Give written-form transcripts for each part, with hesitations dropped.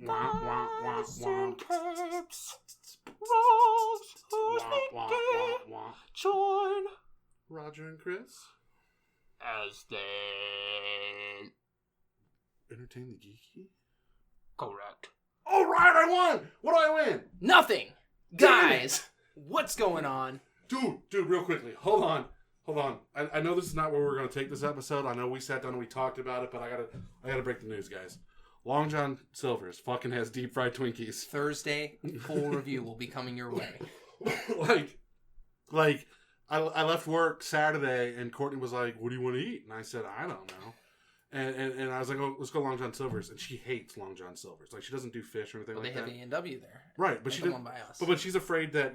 Guys in capes, Rose, who's Nicky, join Roger and Chris as they entertain the geeky. correct. All right, I won. What do I win? Nothing, guys. What's going on, Dude, real quickly. Hold on. I know this is not where we're going to take this episode. I know we sat down and we talked about it, but I gotta break the news, guys. Long John Silver's fucking has deep fried Twinkies. Thursday, full review will be coming your way. like, I left work Saturday and Courtney was like, "What do you want to eat?" And I said, "I don't know." And I was like, "Oh, let's go Long John Silver's." And she hates Long John Silver's. Like, she doesn't do fish or anything like that. Well, they have A&W there. Right, but like she doesn't. But she's afraid that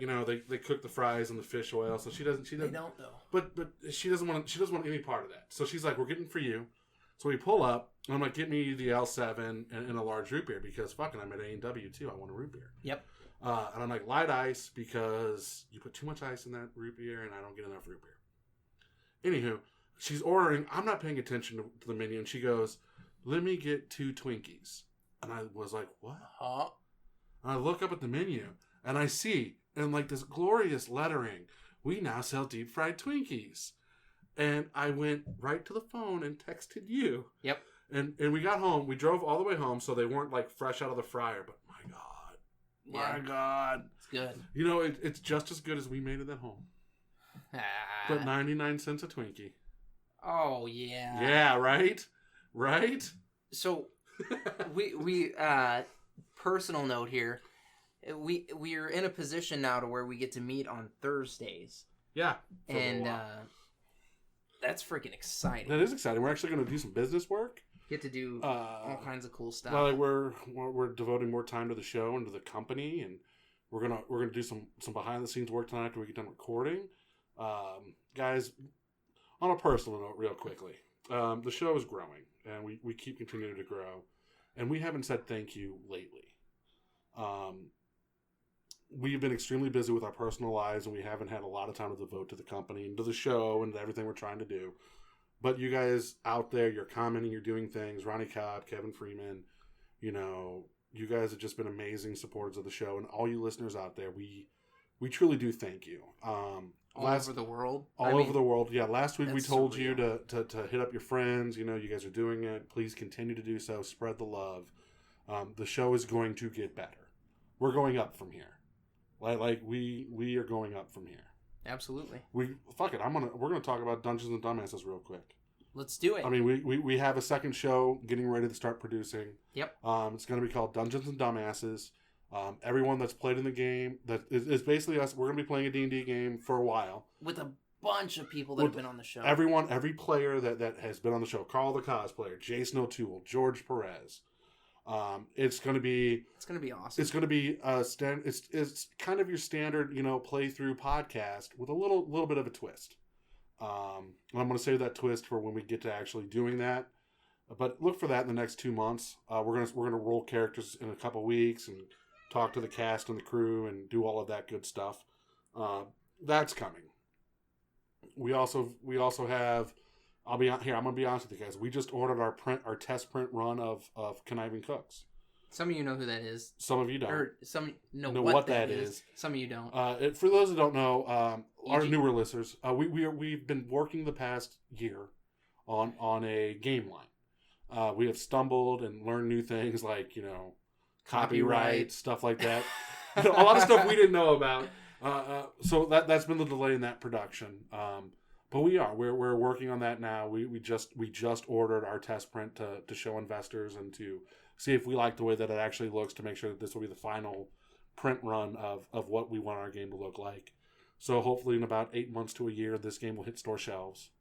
they cook the fries in the fish oil, so she doesn't. They don't though. But she doesn't want. She doesn't want any part of that. So she's like, "We're getting for you." So we pull up, and I'm like, "Get me the L7 and a large root beer because fucking I'm at A&W too. I want a root beer." Yep. And I'm like, light ice because you put too much ice in that root beer, and I don't get enough root beer. Anywho, she's ordering. I'm not paying attention to the menu, and she goes, "Let me get 2 Twinkies." And I was like, "What?" Huh? And I look up at the menu, and I see, in like this glorious lettering, "We now sell deep fried Twinkies." And I went right to the phone and texted you. Yep. And we got home. We drove all the way home, so they weren't like fresh out of the fryer. But my God. It's good. You know, it's just as good as we made it at home. But 99 cents a Twinkie. Oh, yeah. Yeah, right? So, we personal note here, we're in a position now to where we get to meet on Thursdays. Yeah. And that's freaking exciting. That is exciting. We're actually going to do some business work. Get to do all kinds of cool stuff. Like we're devoting more time to the show and to the company, and we're gonna do some behind the scenes work tonight after we get done recording. Guys, on a personal note, real quickly, the show is growing, and we keep continuing to grow, and we haven't said thank you lately. We've been extremely busy with our personal lives, and we haven't had a lot of time to devote to the company and to the show and to everything we're trying to do. But you guys out there, you're commenting, you're doing things. Ronnie Cobb, Kevin Freeman, you guys have just been amazing supporters of the show. And all you listeners out there, we truly do thank you. All over the world? Over the world. Yeah, last week we told surreal. you to hit up your friends. You guys are doing it. Please continue to do so. Spread the love. The show is going to get better. We're going up from here. Like we are going up from here. Absolutely. We're gonna talk about Dungeons and Dumbasses real quick. Let's do it. I mean, we have a second show getting ready to start producing. Yep. It's gonna be called Dungeons and Dumbasses. Everyone that's played in the game, that is basically us. We're gonna be playing a D&D game for a while with a bunch of people that have been on the show. Every player that has been on the show. Carl the Cosplayer, Jason O'Toole, George Perez. It's gonna be awesome. It's gonna be it's kind of your standard, playthrough podcast with a little bit of a twist. And I'm gonna save that twist for when we get to actually doing that. But look for that in the next 2 months. We're gonna roll characters in a couple weeks and talk to the cast and the crew and do all of that good stuff. That's coming. We also have. I'm gonna be honest with you guys. We just ordered our test print run of Conniving Cooks. Some of you know who that is. Some of you don't. Or some know what that is. Some of you don't. For those who don't know, our newer listeners, we've been working the past year on a game line. We have stumbled and learned new things like copyright stuff like that. A lot of stuff we didn't know about. So that's been the delay in that production. But we're working on that now. We just ordered our test print to show investors and to see if we like the way that it actually looks, to make sure that this will be the final print run of what we want our game to look like. So hopefully in about 8 months to a year, this game will hit store shelves.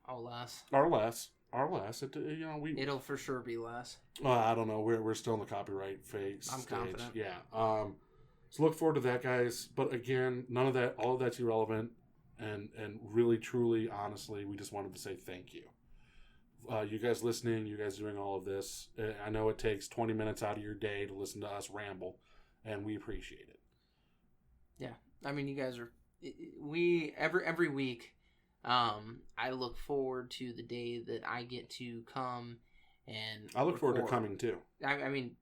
Or less. It'll for sure be less. I don't know. We're still in the copyright phase. I'm confident. Yeah. So look forward to that, guys. But again, all of that's irrelevant. And really, truly, honestly, we just wanted to say thank you. You guys listening, you guys doing all of this. I know it takes 20 minutes out of your day to listen to us ramble, and we appreciate it. Yeah. I mean, you guys are... Every week, I look forward to the day that I get to come and I look forward to coming, too. I mean,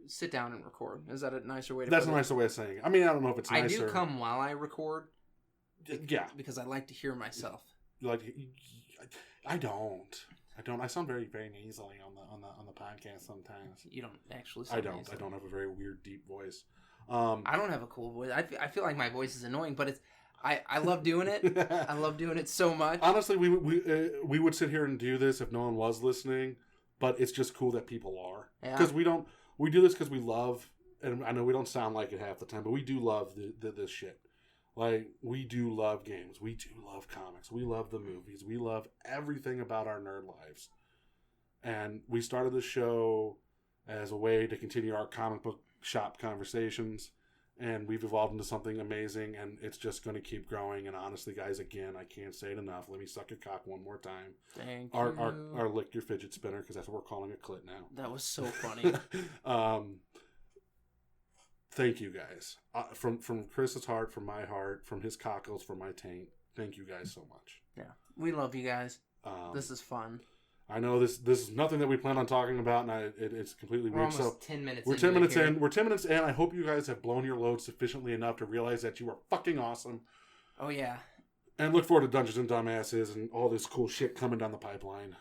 sit down and record. Is that a nicer way to That's put a nicer way of saying it. I mean, I don't know if it's nicer. I do come while I record. Yeah. Because I like to hear myself. Like, I don't. I sound very, very nasally on the podcast sometimes. You don't actually sound nasally. I don't have a very weird, deep voice. I don't have a cool voice. I feel like my voice is annoying, but it's... I love doing it. I love doing it so much. Honestly, we would sit here and do this if no one was listening, but it's just cool that people are. Because we do this because we love, and I know we don't sound like it half the time, but we do love this shit. Like, we do love games. We do love comics. We love the movies. We love everything about our nerd lives. And we started this show as a way to continue our comic book shop conversations. And we've evolved into something amazing, and it's just going to keep growing. And honestly, guys, again, I can't say it enough. Let me suck your cock one more time. Thank you. Or lick your fidget spinner, because that's what we're calling a clit now. That was so funny. Thank you, guys. From Chris's heart, from my heart, from his cockles, from my taint. Thank you guys so much. Yeah, we love you guys. This is fun. I know this is nothing that we plan on talking about, and it's completely weird. We're almost 10 minutes in. We're 10 minutes in. We're 10 minutes in. I hope you guys have blown your load sufficiently enough to realize that you are fucking awesome. Oh, yeah. And look forward to Dungeons and Dumbasses and all this cool shit coming down the pipeline.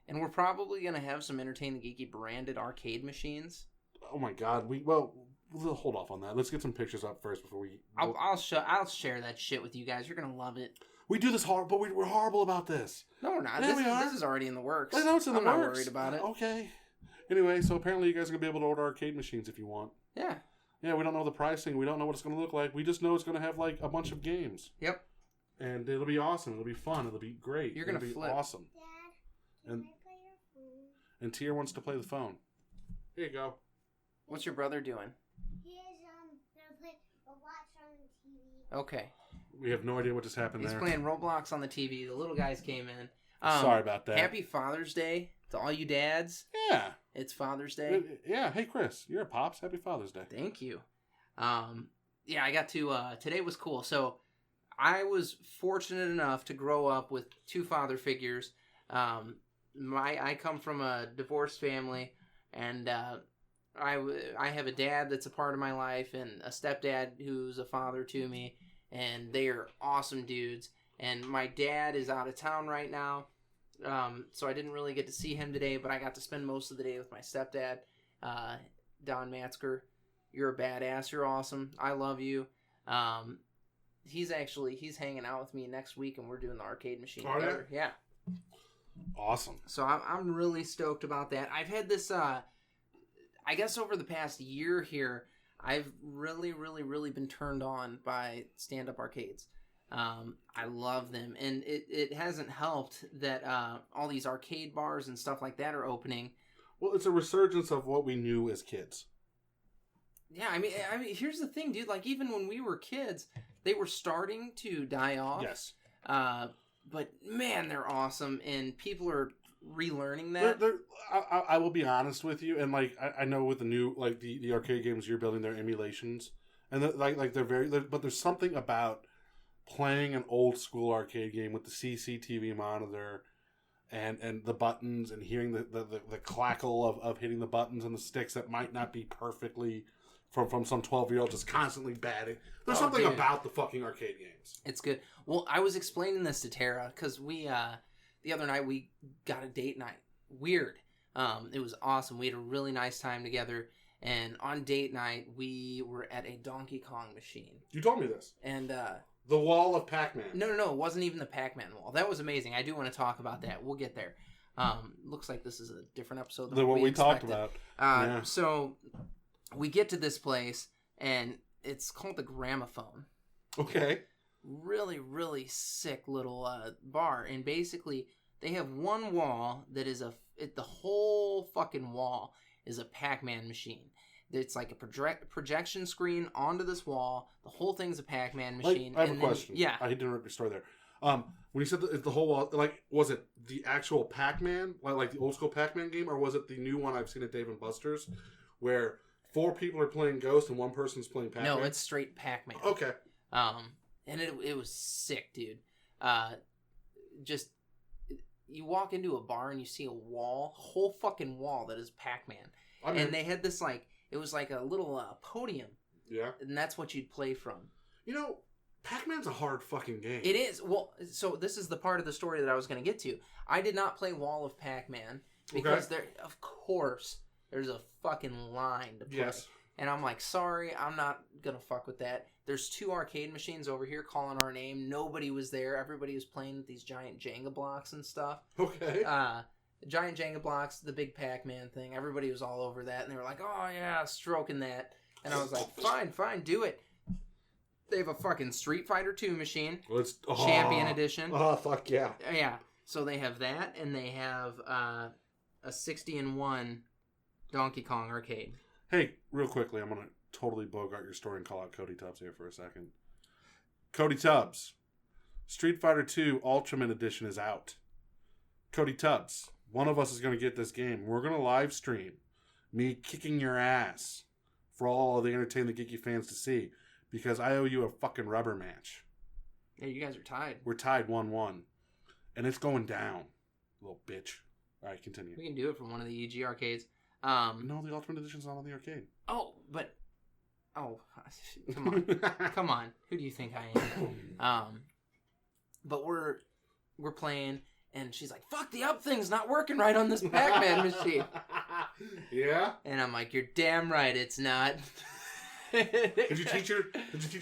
And we're probably going to have some Entertain the Geeky branded arcade machines. Oh, my God. We'll hold off on that. Let's get some pictures up first before we... I'll share that shit with you guys. You're going to love it. We do this hard, but we're horrible about this. No, we're not. Yeah, this is already in the works. I know it's in the works. I'm not worried about it. Okay. Anyway, so apparently you guys are going to be able to order arcade machines if you want. Yeah. Yeah, we don't know the pricing. We don't know what it's going to look like. We just know it's going to have, like, a bunch of games. Yep. And it'll be awesome. It'll be fun. It'll be great. You're going to flip. Awesome. Dad, can I play your phone? And Tier wants to play the phone. Here you go. What's your brother doing? He is gonna play Roblox on the TV. Okay. We have no idea what just happened there. He's playing Roblox on the TV. The little guys came in. Sorry about that. Happy Father's Day to all you dads. Yeah. It's Father's Day. Yeah. Hey, Chris. You're a pops. Happy Father's Day. Thank you. Yeah, I got to... today was cool. So, I was fortunate enough to grow up with two father figures. I come from a divorced family, and I have a dad that's a part of my life, and a stepdad who's a father to me, and they are awesome dudes. And my dad is out of town right now, so I didn't really get to see him today, but I got to spend most of the day with my stepdad, Don Matzker. You're a badass. You're awesome. I love you. He's hanging out with me next week, and we're doing the arcade machine together. Yeah. Awesome. So I'm really stoked about that. I've had this, I guess over the past year here, I've really, really, really been turned on by stand-up arcades. I love them, and it hasn't helped that all these arcade bars and stuff like that are opening. Well, it's a resurgence of what we knew as kids. Yeah, I mean, here's the thing, dude. Like, even when we were kids, they were starting to die off. Yes. But man, they're awesome, and people are relearning that. I will be honest with you, and like I know with the new like the arcade games you're building, they're emulations, and they're very. But there's something about playing an old school arcade game with the CCTV monitor, and the buttons, and hearing the clackle of hitting the buttons and the sticks that might not be perfectly from some 12-year-old just constantly batting. There's something about the fucking arcade games. It's good. Well, I was explaining this to Tara because we the other night we got a date night. Weird. It was awesome. We had a really nice time together. And on date night, we were at a Donkey Kong machine. You told me this. And the wall of Pac-Man. No. It wasn't even the Pac-Man wall. That was amazing. I do want to talk about that. We'll get there. Looks like this is a different episode than what we talked about. Yeah. So we get to this place, and it's called the Gramophone. Okay. Really, really sick little bar. And basically, they have one wall that is the whole fucking wall is a Pac-Man machine. It's like a projection screen onto this wall. The whole thing's a Pac-Man machine. I have a question. Yeah. I hate to interrupt your story there. When you said the whole wall, like, was it the actual Pac-Man, like the old school Pac-Man game, or was it the new one I've seen at Dave & Buster's, where 4 people are playing Ghost and 1 person's playing Pac-Man? No, it's straight Pac-Man. Okay. And it was sick, dude. Just, you walk into a bar and you see a whole fucking wall that is Pac-Man. And they had this, like, It was like a little podium. Yeah. And that's what you'd play from. You know, Pac-Man's a hard fucking game. It is. Well, so this is the part of the story that I was going to get to. I did not play Wall of Pac-Man because of course, there's a fucking line to play. Yes. And I'm like, sorry, I'm not going to fuck with that. There's 2 arcade machines over here calling our name. Nobody was there. Everybody was playing with these giant Jenga blocks and stuff. Okay. Giant Jenga blocks, the big Pac-Man thing. Everybody was all over that. And they were like, oh, yeah, stroking that. And I was like, fine, do it. They have a fucking Street Fighter 2 machine. Champion Edition. Oh, fuck yeah. Yeah. So they have that, and they have a 60-in-1 Donkey Kong arcade. Hey, real quickly, I'm going to totally bogart your story and call out Cody Tubbs here for a second. Cody Tubbs, Street Fighter 2 Ultimate Edition is out. Cody Tubbs, one of us is going to get this game. We're going to live stream me kicking your ass for all the Entertain the Geeky fans to see, because I owe you a fucking rubber match. Yeah, you guys are tied. We're tied 1-1. And it's going down, little bitch. All right, continue. We can do it from one of the EG arcades. No, the Ultimate Edition's not on the arcade. Oh, but... Oh, come on. Come on. Who do you think I am? But we're playing, and she's like, fuck, the up thing's not working right on this Pac-Man machine. Yeah? And I'm like, you're damn right it's not. Did you teach her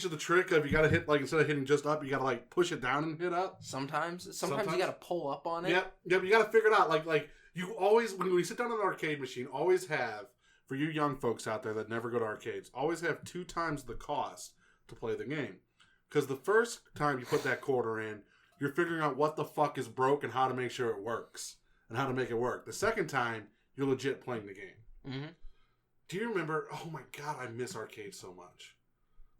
the trick of you gotta hit, like, instead of hitting just up, you gotta, like, push it down and hit up? Sometimes you gotta pull up on it. Yep, you gotta figure it out. Like you always, when you sit down on an arcade machine, always have, for you young folks out there that never go to arcades, always have 2 times the cost to play the game. Because the first time you put that quarter in, you're figuring out what the fuck is broke and how to make sure it works. And how to make it work. The second time, you're legit playing the game. Mm-hmm. Do you remember, oh my god, I miss arcades so much.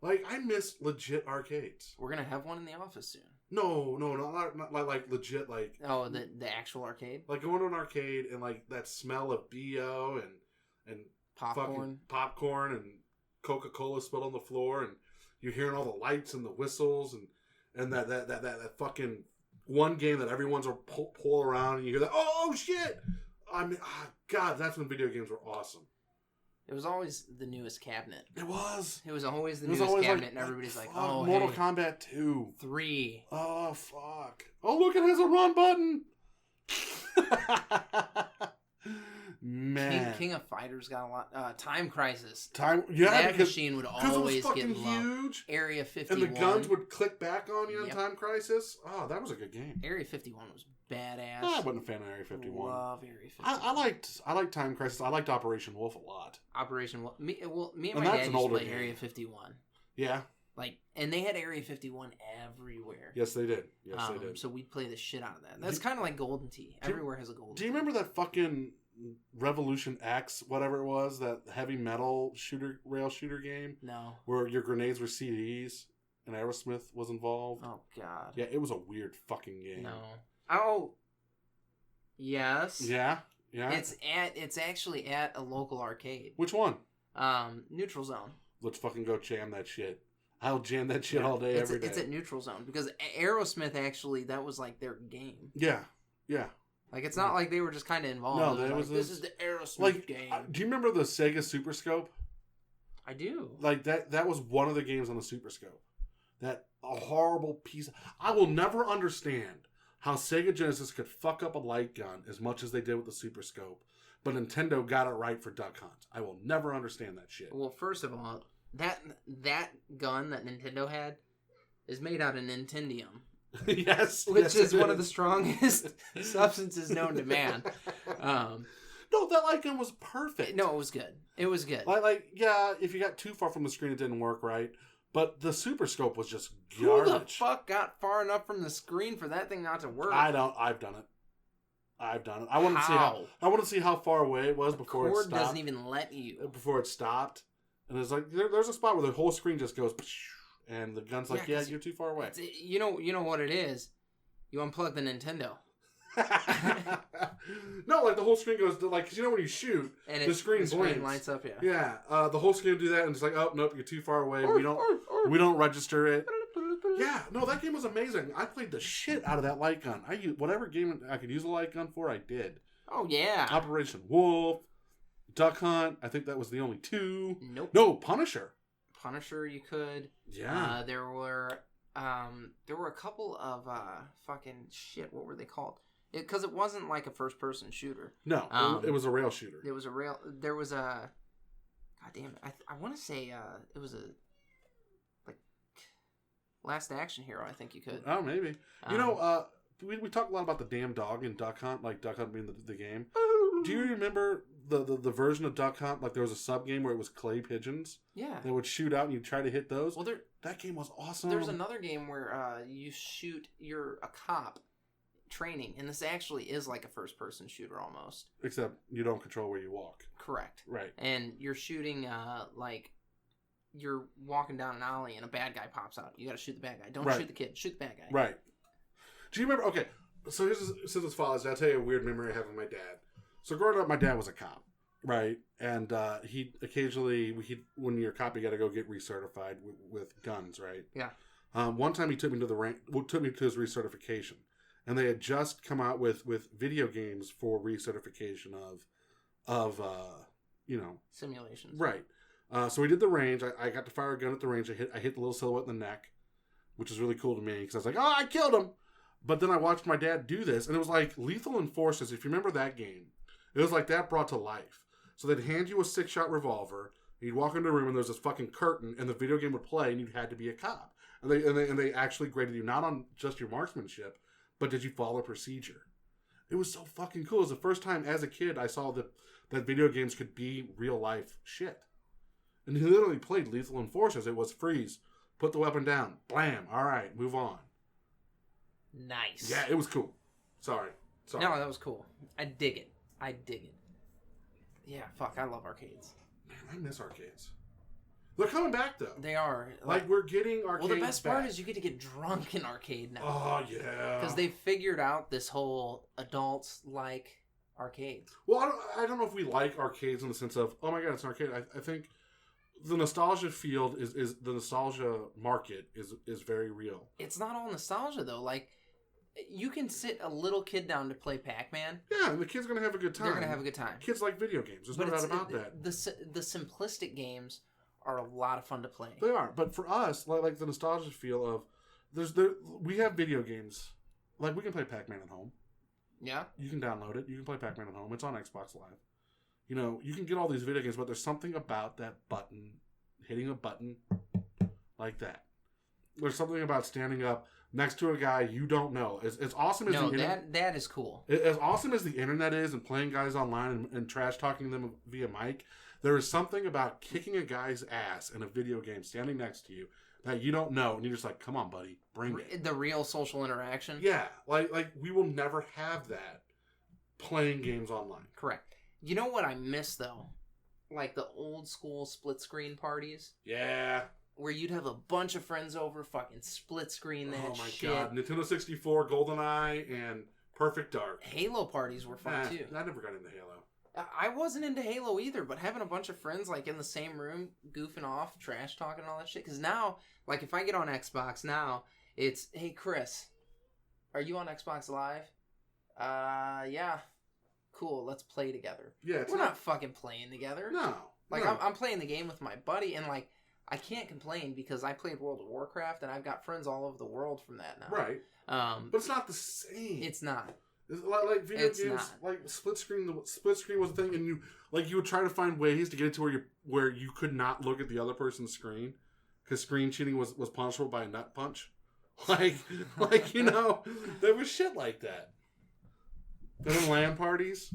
Like, I miss legit arcades. We're going to have one in the office soon. No, not like legit, like... Oh, the actual arcade? Like going to an arcade and like that smell of BO and popcorn and Coca-Cola spilled on the floor, and you're hearing all the lights and the whistles and that fucking one game that everyone's pull around and you hear that, oh shit! I mean, God, that's when video games were awesome. It was always the newest cabinet. It was. It was always the newest cabinet, and everybody's like, oh, Mortal Kombat 2. 3. Oh, fuck. Oh, look, it has a run button. Man. King of Fighters got a lot. Time Crisis. That machine would always get loved. Huge. Area 51. And the guns would click back on you in Time Crisis. Oh, that was a good game. Area 51 was badass. I wasn't a fan of Area 51. Love Area 51. I liked Time Crisis. I liked Operation Wolf a lot. Operation Wolf. Me and my dad used to play Area 51. Yeah. And they had Area 51 everywhere. Yes, they did. They did. So we'd play the shit out of that. That's kind of like Golden Tee. Everywhere has a Golden Tee. Do you remember that fucking Revolution X, whatever it was, that heavy metal rail shooter game? No. Where your grenades were CDs and Aerosmith was involved? Oh, God. Yeah, it was a weird fucking game. No. Oh. Yes. Yeah. It's actually at a local arcade. Which one? Neutral Zone. Let's fucking go jam that shit. I'll jam that shit all day, every day. It's at Neutral Zone because Aerosmith actually, that was like their game. Yeah. Like, it's not like they were just kind of involved. No, this is the Aerosmith game. Do you remember the Sega Super Scope? I do. Like, that was one of the games on the Super Scope. That a horrible piece. I will never understand how Sega Genesis could fuck up a light gun as much as they did with the Super Scope, but Nintendo got it right for Duck Hunt. I will never understand that shit. Well, first of all, that gun that Nintendo had is made out of Nintendium. Yes. Which is one of the strongest substances known to man. No, that light gun was perfect. No, it was good. It was good. Yeah, if you got too far from the screen, it didn't work right. But the Super Scope was just Who garbage. the fuck got far enough from the screen for that thing not to work? I've done it. I want to see how far away it was before it stopped. The cord doesn't even let you. Before it stopped. And it's like, there's a spot where the whole screen just goes, and the gun's like, yeah, you're too far away. You know what it is? You unplug the Nintendo. No, like the whole screen goes, like, because you know when you shoot, and the screen lights up, Yeah, the whole screen will do that, and it's like, oh, nope, you're too far away. We don't register it. Yeah, no, that game was amazing. I played the shit out of that light gun. I used whatever game I could use a light gun for, I did. Oh, yeah. Operation Wolf, Duck Hunt. I think that was the only two. Nope. No, Punisher. Punisher, you could. Yeah. There were a couple of fucking shit. What were they called? Because it wasn't like a first-person shooter. No, it was a rail shooter. There was a. God damn it! I want to say it was a like Last Action Hero. I think you could. Oh, maybe. We talk a lot about the damn dog in Duck Hunt, like Duck Hunt being the game. Do you remember the version of Duck Hunt? Like there was a sub game where it was clay pigeons. Yeah. That would shoot out and you try to hit those. Well, that game was awesome. There's another game where you're a cop training, and this actually is like a first-person shooter almost. Except you don't control where you walk. Correct. Right. And you're shooting like you're walking down an alley and a bad guy pops out. You got to shoot the bad guy. Don't shoot the kid. Shoot the bad guy. Right. Do you remember? Okay, so since it's follows, I'll tell you a weird memory I have of my dad. So growing up, my dad was a cop, right? And he occasionally, when you're a cop, you got to go get recertified with guns, right? Yeah. One time he took me to his recertification, and they had just come out with video games for recertification of simulations. Right. So we did the range. I got to fire a gun at the range. I hit the little silhouette in the neck, which is really cool to me because I was like, oh, I killed him. But then I watched my dad do this, and it was like Lethal Enforcers. If you remember that game, it was like that brought to life. So they'd hand you a 6-shot revolver. You'd walk into a room, and there's this fucking curtain, and the video game would play, and you had to be a cop. And they actually graded you not on just your marksmanship, but did you follow procedure? It was so fucking cool. It was the first time as a kid I saw that video games could be real life shit. And he literally played Lethal Enforcers. It was freeze, put the weapon down, blam. All right, move on. Nice. Yeah, it was cool. Sorry. No, that was cool. I dig it. Yeah, fuck, I love arcades. Man, I miss arcades. They're coming back, though. They are. Like we're getting arcades. Well, the best part back. is you get to get drunk in arcade now. Oh, yeah. Because they figured out this whole adults like arcades. Well, I don't know if we like arcades in the sense of, oh my god, it's an arcade. I think the nostalgia field is the nostalgia market is very real. It's not all nostalgia, though. Like, you can sit a little kid down to play Pac-Man. Yeah, and the kid's going to have a good time. They're going to have a good time. Kids like video games. There's no doubt about that. The simplistic games are a lot of fun to play. They are. But for us, like the nostalgia feel of, we have video games. Like, we can play Pac-Man at home. Yeah. You can download it. You can play Pac-Man at home. It's on Xbox Live. You know, you can get all these video games, but there's something about that button, hitting a button like that. There's something about standing up next to a guy you don't know. As awesome as that is cool. As awesome as the internet is and playing guys online and trash talking them via mic, there is something about kicking a guy's ass in a video game standing next to you that you don't know, and you're just like, come on, buddy, bring it. The real social interaction. Yeah, like we will never have that playing games online. Correct. You know what I miss, though? Like the old school split screen parties. Yeah. Where you'd have a bunch of friends over, fucking split screen that shit. Oh my god. Nintendo 64, GoldenEye, and Perfect Dark. Halo parties were fun, too. I never got into Halo. I wasn't into Halo either, but having a bunch of friends, like, in the same room, goofing off, trash talking and all that shit. Because now, like, if I get on Xbox now, it's, hey, Chris, are you on Xbox Live? Yeah. Cool, let's play together. Yeah, we're not fucking playing together. No. Like, no. I'm playing the game with my buddy, and, like, I can't complain because I played World of Warcraft and I've got friends all over the world from that now. Right. But it's not the same. It's not. It's like video games, not. Like split screen. The split screen was a thing, and you would try to find ways to get it to where you could not look at the other person's screen because screen cheating was punishable by a nut punch. Like there was shit like that. Then LAN parties.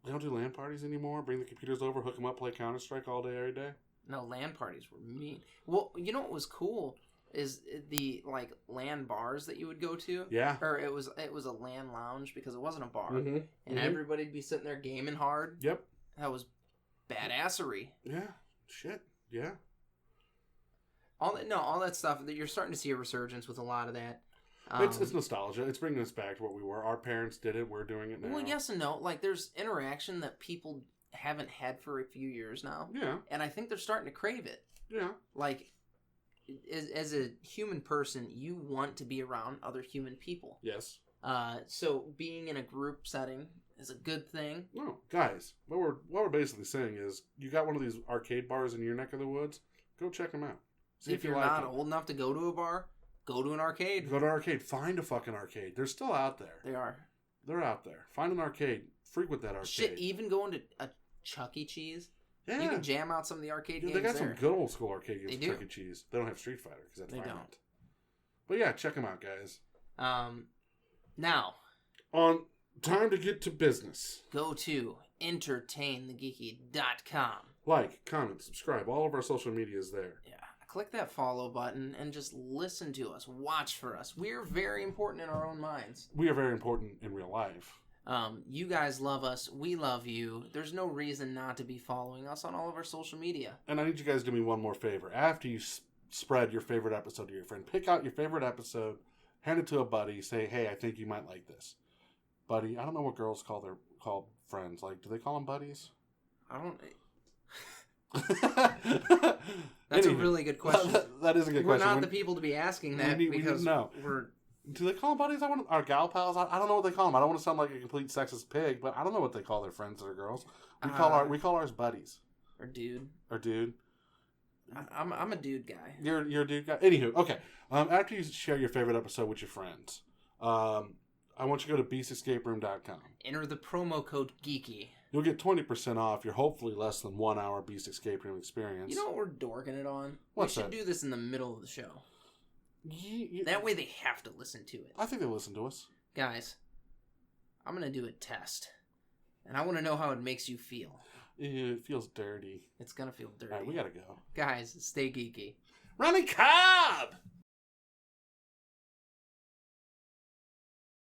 They don't do LAN parties anymore. Bring the computers over, hook them up, play Counter-Strike all day, every day. No, LAN parties were mean. Well, you know what was cool is the like LAN bars that you would go to. Yeah. Or it was a LAN lounge because it wasn't a bar, and everybody'd be sitting there gaming hard. Yep. That was badassery. Yeah. Shit. Yeah. All that stuff that you're starting to see a resurgence with a lot of that. It's nostalgia. It's bringing us back to what we were. Our parents did it. We're doing it now. Well, yes and no. Like there's interaction that people haven't had for a few years now. Yeah. And I think they're starting to crave it. Yeah. Like, as a human person, you want to be around other human people. Yes. So being in a group setting is a good thing. No, guys, what we're we're basically saying is, you got one of these arcade bars in your neck of the woods, go check them out. See if you're not old enough to go to a bar, go to an arcade. Go to an arcade. Find a fucking arcade. They're still out there. They are. They're out there. Find an arcade. Frequent that arcade. Shit, even going to a Chuck E. Cheese. Yeah. You can jam out some of the arcade games. They got some good old school arcade games at Chuck E. Cheese. They don't have Street Fighter because that's violent. But yeah, check them out, guys. Now. On time to get to business. Go to entertainthegeeky.com. Like, comment, subscribe. All of our social media is there. Yeah. Click that follow button and just listen to us. Watch for us. We're very important in our own minds. We are very important in real life. You guys love us. We love you. There's no reason not to be following us on all of our social media. And I need you guys to do me one more favor. After you spread your favorite episode to your friend, pick out your favorite episode, hand it to a buddy, say, hey, I think you might like this. Buddy, I don't know what girls call friends. Like, do they call them buddies? I don't... That's a really good question. That is a good question. We're not the people to be asking that because we're... Do they call them buddies? Our gal pals? I don't know what they call them. I don't want to sound like a complete sexist pig, but I don't know what they call their friends that are girls. We call ours buddies. Or dude. I'm a dude guy. You're a dude guy. Anywho, okay. After you share your favorite episode with your friends, I want you to go to beastescaperoom.com. Enter the promo code GEEKY. You'll get 20% off your hopefully less than 1 hour Beast Escape Room experience. You know what we're dorking it on? What's we should do this in the middle of the show. That way they have to listen to it. I think they listen to us. Guys, I'm going to do a test. And I want to know how it makes you feel. It feels dirty. It's going to feel dirty. All right, we got to go. Guys, stay geeky. Ronnie Cobb!